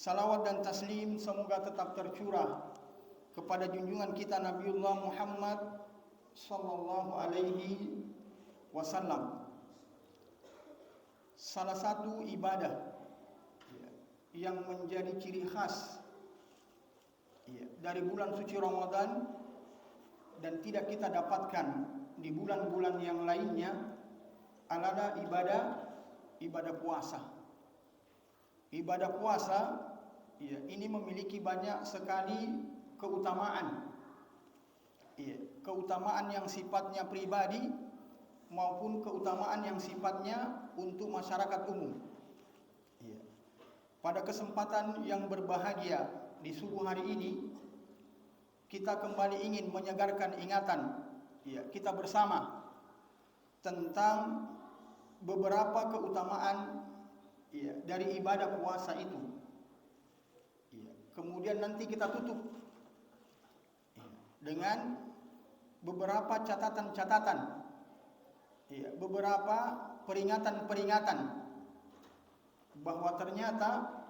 Salawat dan taslim semoga tetap tercurah kepada junjungan kita Nabiullah Muhammad sallallahu alaihi wasallam. Salah satu ibadah yang menjadi ciri khas dari bulan suci Ramadan dan tidak kita dapatkan di bulan-bulan yang lainnya adalah ibadah puasa. Ibadah puasa ini memiliki banyak sekali keutamaan. Keutamaan yang sifatnya pribadi maupun keutamaan yang sifatnya untuk masyarakat umum. Pada kesempatan yang berbahagia di subuh hari ini, kita kembali ingin menyegarkan ingatan kita bersama tentang beberapa keutamaan dari ibadah puasa itu. Kemudian nanti kita tutup dengan beberapa catatan-catatan, beberapa peringatan-peringatan bahwa ternyata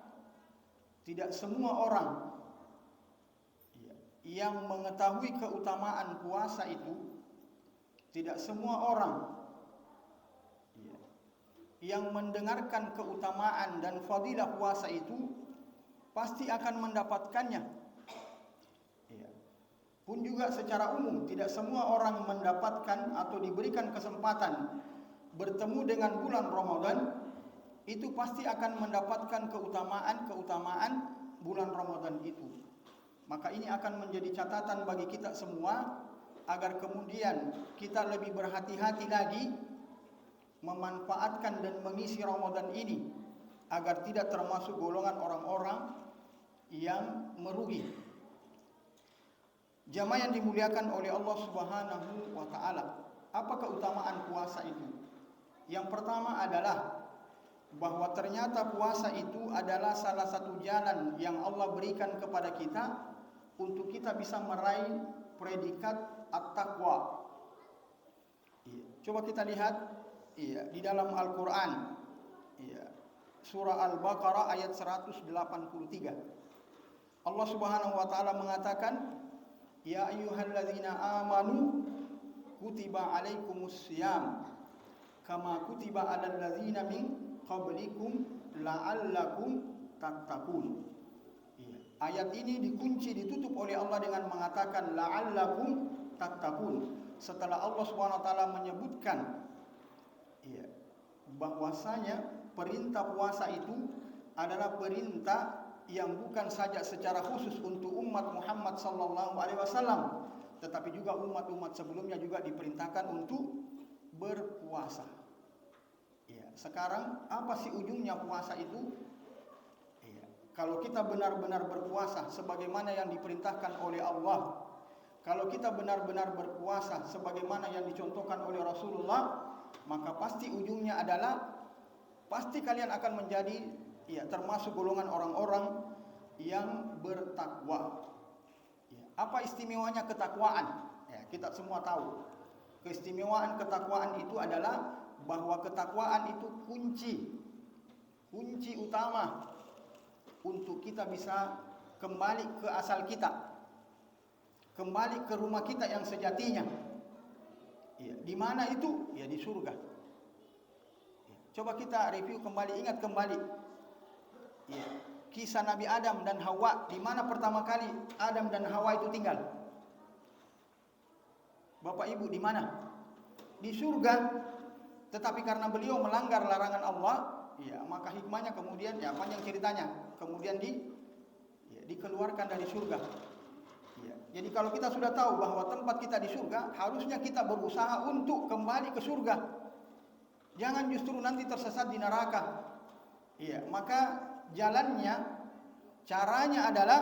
tidak semua orang yang mengetahui keutamaan puasa itu, tidak semua orang yang mendengarkan keutamaan dan fadilah puasa itu pasti akan mendapatkannya. Pun juga secara umum tidak semua orang mendapatkan atau diberikan kesempatan bertemu dengan bulan Ramadan itu pasti akan mendapatkan keutamaan bulan Ramadan itu. Maka ini akan menjadi catatan bagi kita semua agar kemudian kita lebih berhati-hati lagi memanfaatkan dan mengisi Ramadan ini agar tidak termasuk golongan orang-orang yang merugi. Jamaah yang dimuliakan oleh Allah Subhanahu wa taala, apa keutamaan puasa itu? Yang pertama adalah bahwa ternyata puasa itu adalah salah satu jalan yang Allah berikan kepada kita untuk kita bisa meraih predikat at-taqwa. Coba kita lihat di dalam Al-Qur'an. Surah Al-Baqarah ayat 183. Allah Subhanahu wa taala mengatakan, "Ya ayyuhalladzina amanu kutiba alaikumussyam kama kutiba alal ladzina min qablikum la'allakum tattaqun." Ayat ini dikunci, ditutup oleh Allah dengan mengatakan la'allakum tattaqun. Setelah Allah Subhanahu wa taala menyebutkan bahwasanya perintah puasa itu adalah perintah yang bukan saja secara khusus untuk umat Muhammad sallallahu alaihi wasallam, tetapi juga umat-umat sebelumnya juga diperintahkan untuk berpuasa. Sekarang apa sih ujungnya puasa itu? Kalau kita benar-benar berpuasa sebagaimana yang diperintahkan oleh Allah, kalau kita benar-benar berpuasa sebagaimana yang dicontohkan oleh Rasulullah, maka pasti ujungnya adalah pasti kalian akan menjadi termasuk golongan orang-orang yang bertakwa. Apa istimewanya ketakwaan? Kita semua tahu. Keistimewaan ketakwaan itu adalah bahwa ketakwaan itu kunci utama untuk kita bisa kembali ke asal kita, kembali ke rumah kita yang sejatinya. Di mana itu? Di surga. Coba kita review kembali, ingat kembali kisah Nabi Adam dan Hawa. Di mana pertama kali Adam dan Hawa itu tinggal? Bapak Ibu, di mana? Di surga. Tetapi karena beliau melanggar larangan Allah, maka hikmahnya kemudian panjang ceritanya, kemudian dikeluarkan dari surga. Jadi kalau kita sudah tahu bahwa tempat kita di surga, harusnya kita berusaha untuk kembali ke surga. Jangan justru nanti tersesat di neraka. Maka jalannya, caranya adalah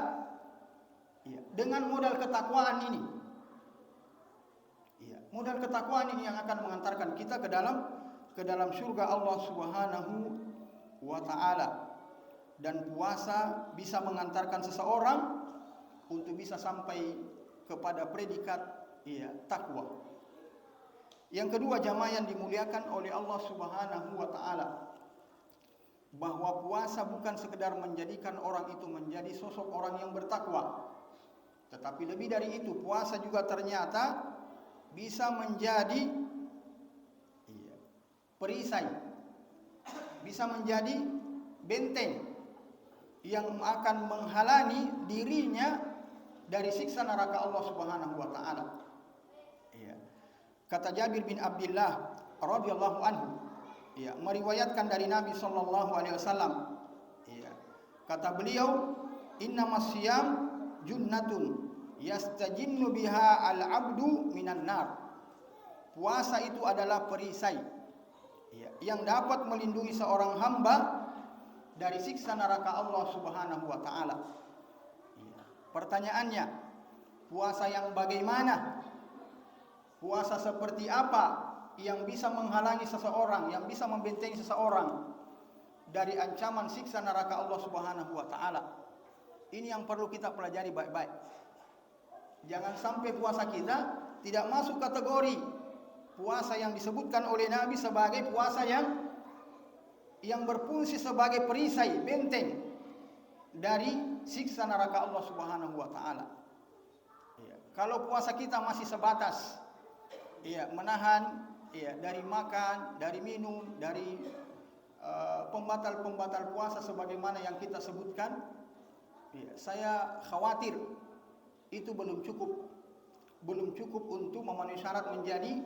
dengan modal ketakwaan ini. Modal ketakwaan ini yang akan mengantarkan kita ke dalam surga Allah Subhanahu wa taala. Dan puasa bisa mengantarkan seseorang untuk bisa sampai kepada predikat takwa. Yang kedua, jamaah yang dimuliakan oleh Allah Subhanahu wa taala, bahwa puasa bukan sekedar menjadikan orang itu menjadi sosok orang yang bertakwa, tetapi lebih dari itu, puasa juga ternyata bisa menjadi perisai, bisa menjadi benteng yang akan menghalangi dirinya dari siksa neraka Allah Subhanahu wa taala. Kata Jabir bin Abdullah radhiyallahu anhu, meriwayatkan dari Nabi sallallahu alaihi wasallam, kata beliau, innamas siyam junnatun yastajinnu biha al-'abdu minan nar. Puasa itu adalah perisai yang dapat melindungi seorang hamba dari siksa neraka Allah Subhanahu wa taala. Pertanyaannya, puasa yang bagaimana? Puasa seperti apa yang bisa menghalangi seseorang, yang bisa membentengi seseorang dari ancaman siksa neraka Allah Subhanahu wa taala? Ini yang perlu kita pelajari baik-baik. Jangan sampai puasa kita tidak masuk kategori puasa yang disebutkan oleh Nabi sebagai puasa yang berfungsi sebagai perisai, benteng dari siksa neraka Allah Subhanahu wa taala. Kalau puasa kita masih sebatas menahan dari makan, dari minum, dari pembatal-pembatal puasa sebagaimana yang kita sebutkan, saya khawatir itu belum cukup untuk memenuhi syarat menjadi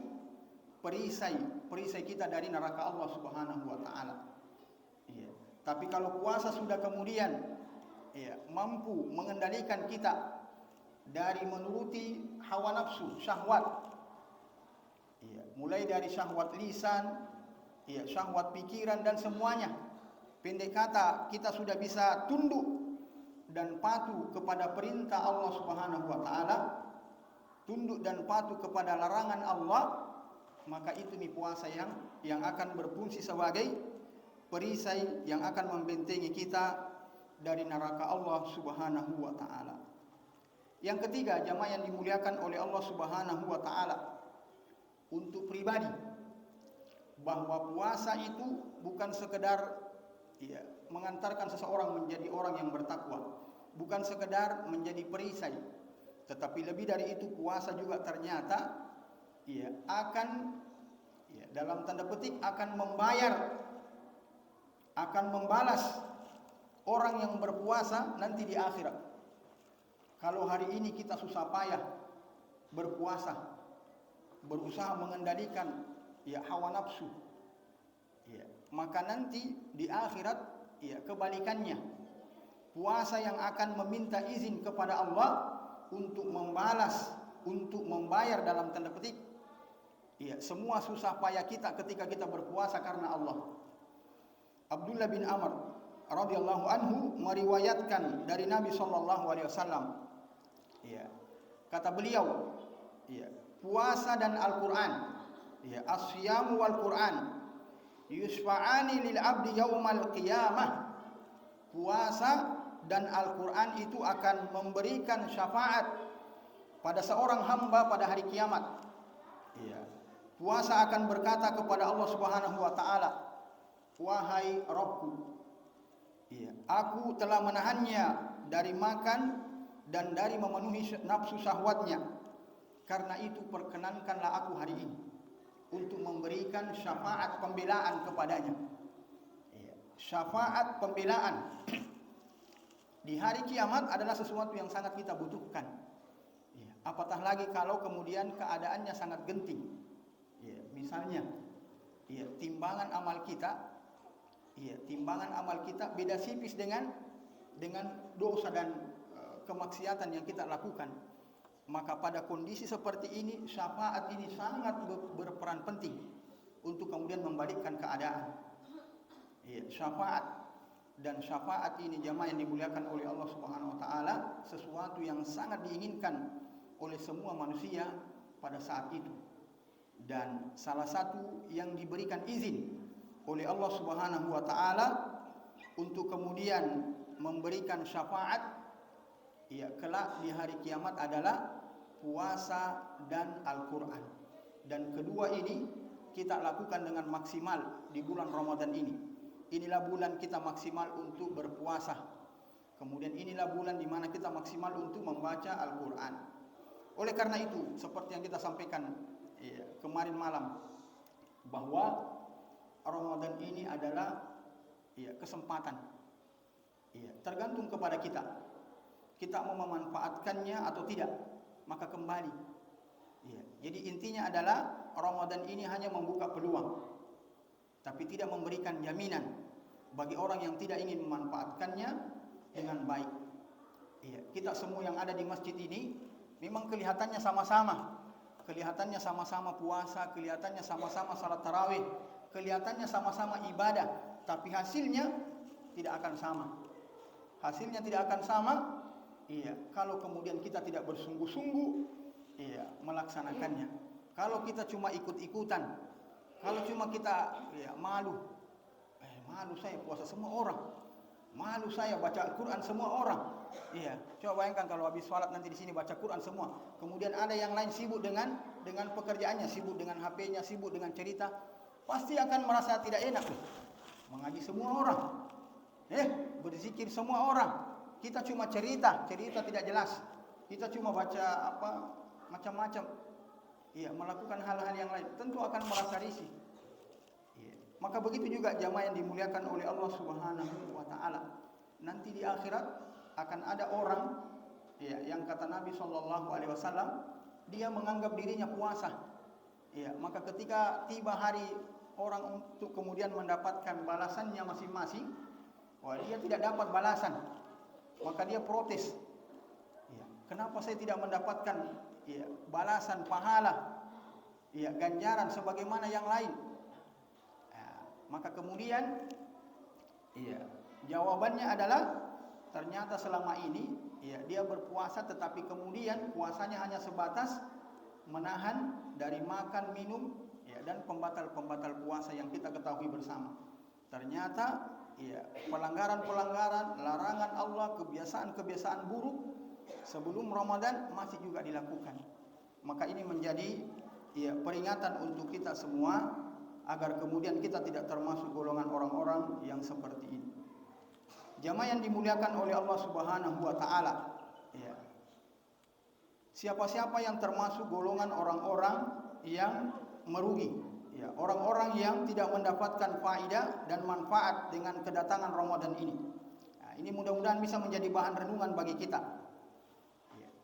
perisai kita dari neraka Allah Subhanahu wa taala. Tapi kalau puasa sudah kemudian mampu mengendalikan kita dari menuruti hawa nafsu, syahwat, mulai dari syahwat lisan, syahwat pikiran dan semuanya. Pendek kata, kita sudah bisa tunduk dan patuh kepada perintah Allah Subhanahu wa taala, tunduk dan patuh kepada larangan Allah, maka itu nih puasa yang akan berfungsi sebagai perisai yang akan membentengi kita dari neraka Allah Subhanahu wa taala. Yang ketiga, jamaah yang dimuliakan oleh Allah Subhanahu wa taala, untuk pribadi, bahwa puasa itu bukan sekedar mengantarkan seseorang menjadi orang yang bertakwa, bukan sekedar menjadi perisai, tetapi lebih dari itu, puasa juga ternyata akan dalam tanda petik akan membalas orang yang berpuasa nanti di akhirat. Kalau hari ini kita susah payah berpuasa, berusaha mengendalikan hawa nafsu, maka nanti di akhirat kebalikannya, puasa yang akan meminta izin kepada Allah untuk membalas, untuk membayar dalam tanda petik semua susah payah kita ketika kita berpuasa karena Allah. Abdullah bin Amr radhiyallahu anhu meriwayatkan dari Nabi sallallahu alaihi wasallam, kata beliau, puasa dan Al-Qur'an, as-siyamu wal Qur'an yusfa'ani lil abdi yaumal qiyamah. Puasa dan Al-Qur'an itu akan memberikan syafaat pada seorang hamba pada hari kiamat. Puasa akan berkata kepada Allah Subhanahu wa taala, wahai Rabbku, aku telah menahannya dari makan dan dari memenuhi nafsu syahwatnya. Karena itu perkenankanlah aku hari ini untuk memberikan syafaat pembelaan kepadanya. Syafaat pembelaan di hari kiamat adalah sesuatu yang sangat kita butuhkan. Apatah lagi kalau kemudian keadaannya sangat genting. Misalnya, timbangan amal kita beda tipis dengan dosa dan kemaksiatan yang kita lakukan. Maka pada kondisi seperti ini, syafaat ini sangat berperan penting untuk kemudian membalikkan keadaan. Syafaat ini jamaah yang dimuliakan oleh Allah Subhanahu wa taala, sesuatu yang sangat diinginkan oleh semua manusia pada saat itu. Dan salah satu yang diberikan izin oleh Allah Subhanahu wa taala untuk kemudian memberikan syafaat kelak di hari kiamat adalah puasa dan Al-Qur'an. Dan kedua ini kita lakukan dengan maksimal di bulan Ramadan ini. inilah bulan kita maksimal untuk berpuasa. Kemudian inilah bulan di mana kita maksimal untuk membaca Al-Quran. Oleh karena itu, seperti yang kita sampaikan kemarin malam, bahwa Ramadan ini adalah kesempatan. Tergantung kepada kita. Kita mau memanfaatkannya atau tidak, maka kembali. Jadi intinya adalah Ramadan ini hanya membuka peluang, tapi tidak memberikan jaminan bagi orang yang tidak ingin memanfaatkannya dengan baik. Kita semua yang ada di masjid ini memang kelihatannya sama-sama. Kelihatannya sama-sama puasa, kelihatannya sama-sama salat tarawih, kelihatannya sama-sama ibadah, tapi hasilnya tidak akan sama. Hasilnya tidak akan sama kalau kemudian kita tidak bersungguh-sungguh melaksanakannya. Kalau kita cuma ikut-ikutan, kalau cuma kita malu saya puasa semua orang, malu saya baca Al-Quran semua orang. Coba bayangkan kalau habis sholat nanti di sini baca Quran semua, kemudian ada yang lain sibuk dengan pekerjaannya, sibuk dengan HP-nya, sibuk dengan cerita, pasti akan merasa tidak enak. Mengaji semua orang, berzikir semua orang, kita cuma cerita tidak jelas, kita cuma baca macam-macam, melakukan hal-hal yang lain, tentu akan merasa risih. Maka begitu juga jamaah yang dimuliakan oleh Allah Subhanahu wa taala. Nanti di akhirat akan ada orang yang kata Nabi sallallahu alaihi wasallam, dia menganggap dirinya puasa. Maka ketika tiba hari orang untuk kemudian mendapatkan balasannya masing-masing, dia tidak dapat balasan. Maka dia protes. Kenapa saya tidak mendapatkan balasan pahala, ganjaran sebagaimana yang lain? Maka kemudian jawabannya adalah ternyata selama ini dia berpuasa, tetapi kemudian puasanya hanya sebatas menahan dari makan, minum dan pembatal-pembatal puasa yang kita ketahui bersama. Ternyata pelanggaran-pelanggaran, larangan Allah, kebiasaan-kebiasaan buruk sebelum Ramadan masih juga dilakukan. Maka ini menjadi peringatan untuk kita semua agar kemudian kita tidak termasuk golongan orang-orang yang seperti ini. Jamaah yang dimuliakan oleh Allah Subhanahu wa taala, siapa-siapa yang termasuk golongan orang-orang yang merugi, orang-orang yang tidak mendapatkan faedah dan manfaat dengan kedatangan Ramadan ini. Ini mudah-mudahan bisa menjadi bahan renungan bagi kita.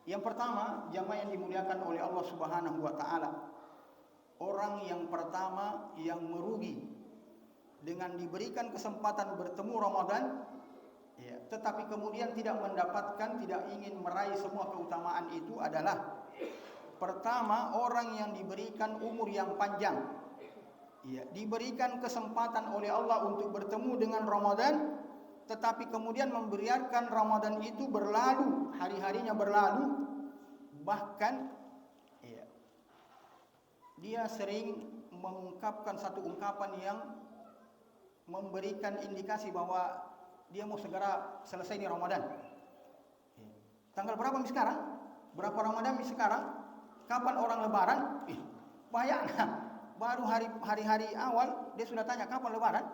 Yang pertama, jamaah yang dimuliakan oleh Allah Subhanahu wa taala, orang yang pertama yang merugi dengan diberikan kesempatan bertemu Ramadan, tetapi kemudian tidak mendapatkan, tidak ingin meraih semua keutamaan itu adalah, pertama, orang yang diberikan umur yang panjang, diberikan kesempatan oleh Allah untuk bertemu dengan Ramadan, tetapi kemudian membiarkan Ramadan itu berlalu, hari-harinya berlalu, bahkan dia sering mengungkapkan satu ungkapan yang memberikan indikasi bahwa dia mau segera selesai di Ramadan. Tanggal berapa sekarang? Berapa Ramadan sekarang? Kapan orang Lebaran? Bayangkan, baru hari-hari awal dia sudah tanya kapan Lebaran?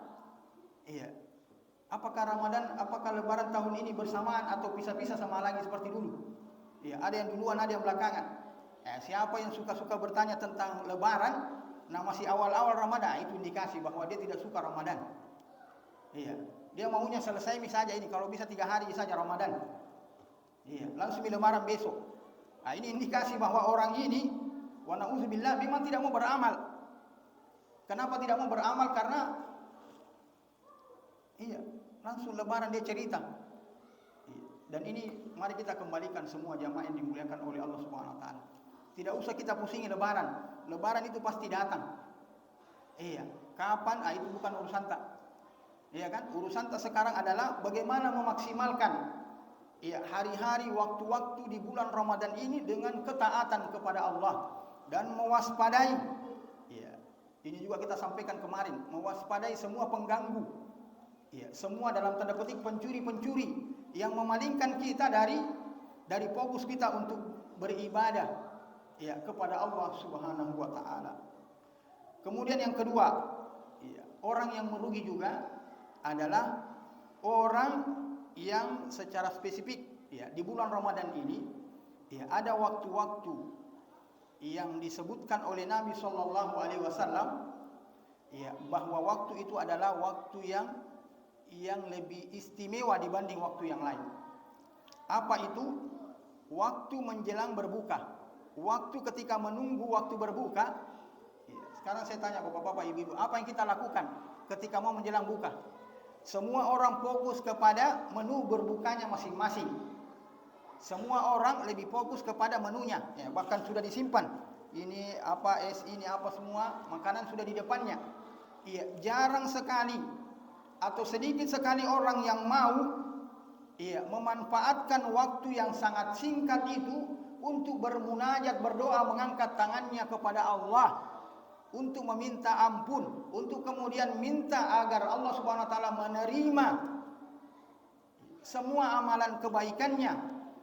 Apakah Lebaran tahun ini bersamaan atau pisah-pisah sama lagi seperti dulu? Ada yang duluan, ada yang belakangan. Siapa yang suka-suka bertanya tentang Lebaran, masih awal-awal Ramadan, itu indikasi bahwa dia tidak suka Ramadan. Dia maunya selesai saja ini, kalau bisa 3 hari saja Ramadan. Langsung Lebaran besok. Ini indikasi bahwa orang ini, wa na'udzubillah, memang tidak mau beramal. Kenapa tidak mau beramal? Karena langsung Lebaran dia cerita. Dan ini mari kita kembalikan semua jamaah yang dimuliakan oleh Allah Subhanahu wa taala. Tidak usah kita pusingi Lebaran. Lebaran itu pasti datang. Kapan? Itu bukan urusan tak. Urusan tak sekarang adalah bagaimana memaksimalkan hari-hari, waktu-waktu di bulan Ramadan ini dengan ketaatan kepada Allah dan mewaspadai. Ini juga kita sampaikan kemarin, mewaspadai semua pengganggu. Semua dalam tanda petik pencuri-pencuri yang memalingkan kita dari fokus kita untuk beribadah kepada Allah Subhanahu wa taala. Kemudian yang kedua, orang yang merugi juga adalah orang yang secara spesifik ya di bulan Ramadan ini ya ada waktu-waktu yang disebutkan oleh Nabi Shallallahu Alaihi Wasallam ya bahwa waktu itu adalah waktu yang lebih istimewa dibanding waktu yang lain. Apa itu? Waktu menjelang berbuka, waktu ketika menunggu waktu berbuka. Ya, sekarang saya tanya bapak-bapak, ibu-ibu, apa yang kita lakukan ketika mau menjelang buka? Semua orang fokus kepada menu berbukanya masing-masing. Semua orang lebih fokus kepada menunya, ya, bahkan sudah disimpan. Ini apa, es ini apa, semua makanan sudah di depannya. Ya, jarang sekali atau sedikit sekali orang yang mau memanfaatkan waktu yang sangat singkat itu untuk bermunajat, berdoa, mengangkat tangannya kepada Allah untuk meminta ampun, untuk kemudian minta agar Allah Subhanahu wa taala menerima semua amalan kebaikannya,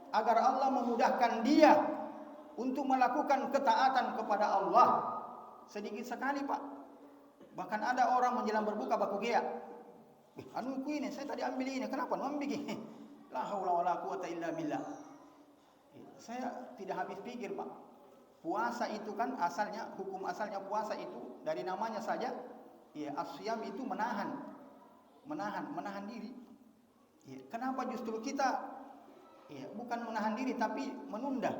agar Allah memudahkan dia untuk melakukan ketaatan kepada Allah. Sedikit sekali, Pak. Bahkan ada orang menjelang berbuka baku gea. Anu ini saya tadi ambil ini, kenapa ambil ini? La haula wala quwata illa billah. Saya tidak habis pikir, Pak. Puasa itu kan asalnya, hukum asalnya puasa itu dari namanya saja, ya asyam itu menahan diri. Ya, kenapa justru kita bukan menahan diri tapi menunda?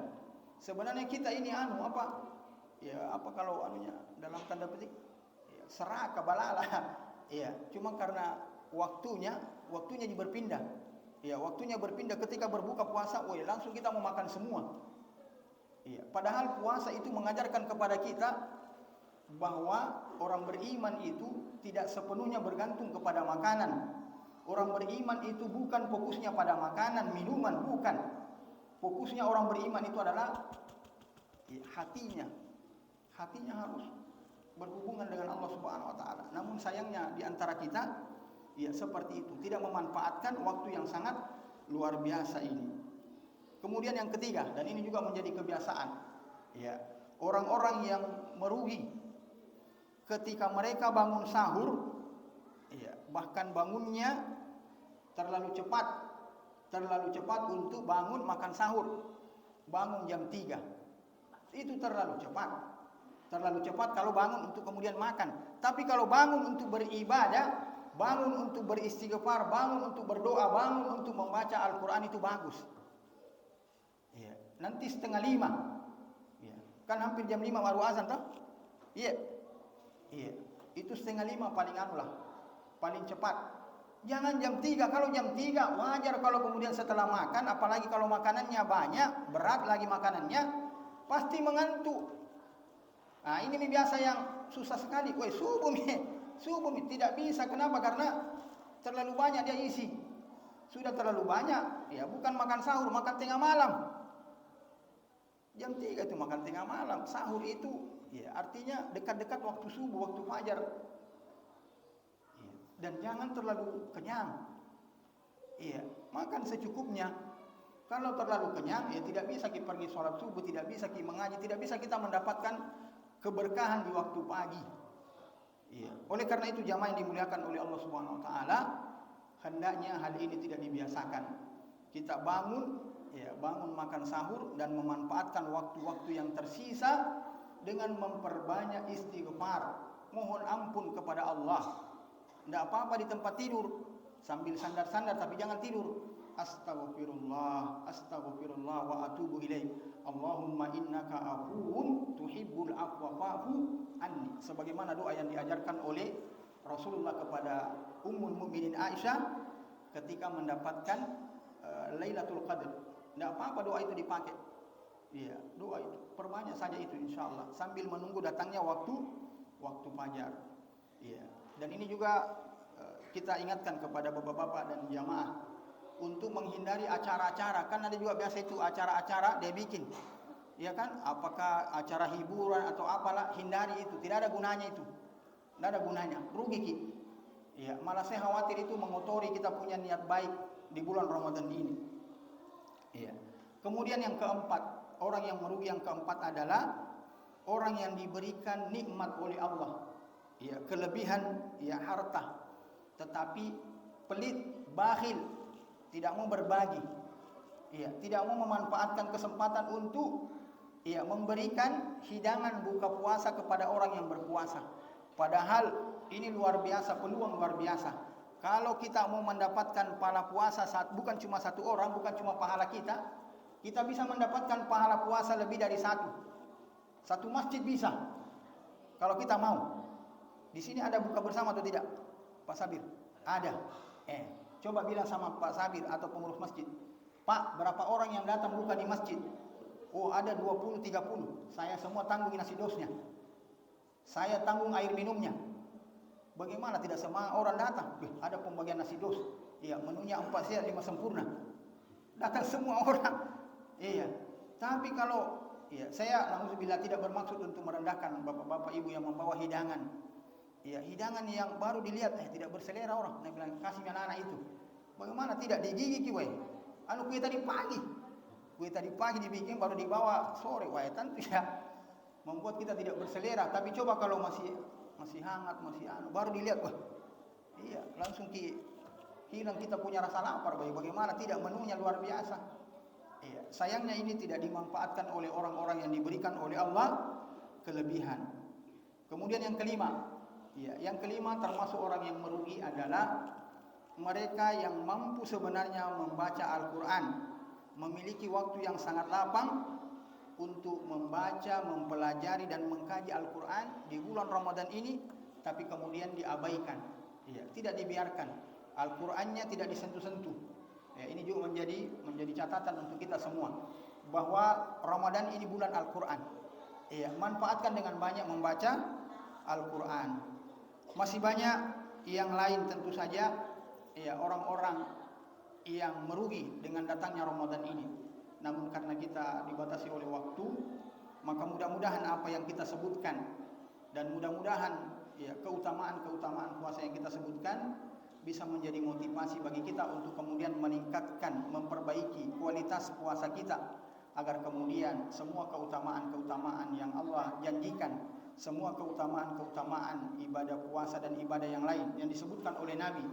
Sebenarnya kita ini apa kalau anunya dalam tanda petik serakah balala. Ya, cuma karena waktunya berpindah. Ya, waktunya berpindah ketika berbuka puasa, langsung kita mau makan semua. Ya, padahal puasa itu mengajarkan kepada kita bahwa orang beriman itu tidak sepenuhnya bergantung kepada makanan. Orang beriman itu bukan fokusnya pada makanan, minuman, bukan. Fokusnya orang beriman itu adalah hatinya. Hatinya harus berhubungan dengan Allah Subhanahu wa taala. Namun sayangnya di antara kita seperti itu, tidak memanfaatkan waktu yang sangat luar biasa ini. Kemudian yang ketiga, dan ini juga menjadi kebiasaan, orang-orang yang merugi ketika mereka bangun sahur, bahkan bangunnya terlalu cepat untuk bangun makan sahur. Bangun jam 3. Itu terlalu cepat kalau bangun untuk kemudian makan. Tapi kalau bangun untuk beribadah, bangun untuk beristighfar, bangun untuk berdoa, bangun untuk membaca Al-Quran, itu bagus. Nanti 4:30, kan hampir jam 5 baru azan toh? Itu 4:30 paling cepat. Jangan jam 3. Kalau jam 3 wajar kalau kemudian setelah makan, apalagi kalau makanannya banyak, berat lagi makanannya, pasti mengantuk. Nah, ini biasa yang susah sekali. Subuh tidak bisa. Kenapa? Karena terlalu banyak dia isi. Sudah terlalu banyak, bukan makan sahur, makan tengah malam. Jam 3 itu makan tengah malam. Sahur itu artinya dekat-dekat waktu subuh, waktu fajar. Dan jangan terlalu kenyang. Makan secukupnya. Kalau terlalu kenyang, tidak bisa kita pergi sholat subuh, tidak bisa kita mengaji, tidak bisa kita mendapatkan keberkahan di waktu pagi. Oleh karena itu jamaah yang dimuliakan oleh Allah Subhanahu wa taala, hendaknya hal ini tidak dibiasakan. Kita bangun makan sahur dan memanfaatkan waktu-waktu yang tersisa dengan memperbanyak istighfar, mohon ampun kepada Allah. Tidak apa-apa di tempat tidur sambil sandar-sandar, tapi jangan tidur. Astagfirullah wa atubu ilaih. Allahumma innaka afuwun tuhibbul afwa fa'fu anni. Sebagaimana doa yang diajarkan oleh Rasulullah kepada Ummul Mukminin Aisyah ketika mendapatkan Lailatul Qadar. Tidak apa-apa doa itu dipakai. Doa itu perbanyak saja itu insyaallah sambil menunggu datangnya waktu fajar. Dan ini juga kita ingatkan kepada bapak-bapak dan jamaah untuk menghindari acara-acara. Kan ada juga biasa itu acara-acara dia bikin, apakah acara hiburan atau apalah, hindari itu. Tidak ada gunanya itu, tidak ada gunanya, rugi ki. Malah saya khawatir itu mengotori kita punya niat baik di bulan Ramadan ini. Kemudian yang keempat, orang yang merugi yang keempat adalah orang yang diberikan nikmat oleh Allah, kelebihan harta, tetapi pelit, bakhil, tidak mau berbagi. Iya, tidak mau memanfaatkan kesempatan untuk memberikan hidangan buka puasa kepada orang yang berpuasa. Padahal ini luar biasa, peluang luar biasa. Kalau kita mau mendapatkan pahala puasa bukan cuma satu orang, bukan cuma pahala kita bisa mendapatkan pahala puasa lebih dari satu. Satu masjid bisa. Kalau kita mau. Di sini ada buka bersama atau tidak? Pak Sabir? Ada. Coba bilang sama Pak Sabir atau pengurus masjid. Pak, berapa orang yang datang buka di masjid? Oh, ada 20, 30. Saya semua tanggung nasi dosnya. Saya tanggung air minumnya. Bagaimana tidak semua orang datang? Ada pembagian nasi dos. Iya, menunya 4 sehat 5 sempurna. Datang semua orang. Iya. Tapi kalau saya alhamdulillah tidak bermaksud untuk merendahkan bapak-bapak ibu yang membawa hidangan. Iya, hidangan yang baru dilihat tidak berselera orang. Saya bilang kasih anak-anak itu. Bagaimana tidak digigit we? Kue tadi pagi. Kue tadi pagi dibikin baru dibawa sore. Wah, tentu ya membuat kita tidak berselera. Tapi coba kalau masih hangat, baru dilihat, wah, iya, langsung hilang kita punya rasa lapar. Bagaimana tidak, menunya luar biasa. Iya, sayangnya ini tidak dimanfaatkan oleh orang-orang yang diberikan oleh Allah kelebihan. Kemudian yang kelima termasuk orang yang merugi adalah mereka yang mampu sebenarnya membaca Al-Quran, memiliki waktu yang sangat lapang untuk membaca, mempelajari dan mengkaji Al-Quran di bulan Ramadan ini, tapi kemudian diabaikan, tidak dibiarkan. Al-Qurannya tidak disentuh-sentuh. Ini juga menjadi catatan untuk kita semua bahwa Ramadan ini bulan Al-Quran. Manfaatkan dengan banyak membaca Al-Quran. Masih banyak yang lain tentu saja orang-orang yang merugi dengan datangnya Ramadan ini. Namun karena kita dibatasi oleh waktu, maka mudah-mudahan apa yang kita sebutkan dan mudah-mudahan keutamaan-keutamaan puasa yang kita sebutkan bisa menjadi motivasi bagi kita untuk kemudian meningkatkan, memperbaiki kualitas puasa kita, agar kemudian semua keutamaan-keutamaan yang Allah janjikan, semua keutamaan-keutamaan ibadah puasa dan ibadah yang lain yang disebutkan oleh Nabi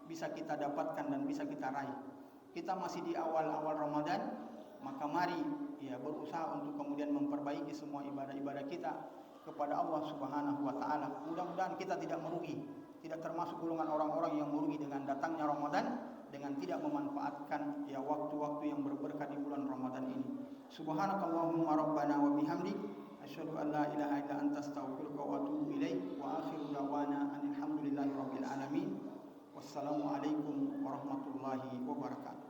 bisa kita dapatkan dan bisa kita raih. Kita masih di awal-awal Ramadan, maka mari berusaha untuk kemudian memperbaiki semua ibadah-ibadah kita kepada Allah Subhanahu wa taala. Mudah-mudahan kita tidak merugi, tidak termasuk golongan orang-orang yang merugi dengan datangnya Ramadan dengan tidak memanfaatkan waktu-waktu yang berberkah di bulan Ramadan ini. Subhanakallahumma rabbana wa bihamdik asyhadu an la ilaha illa anta astaghfiruka wa atubu ilaik wa akhiru da'wana alhamdulillahi rabbil alamin. Wassalamualaikum warahmatullahi wabarakatuh.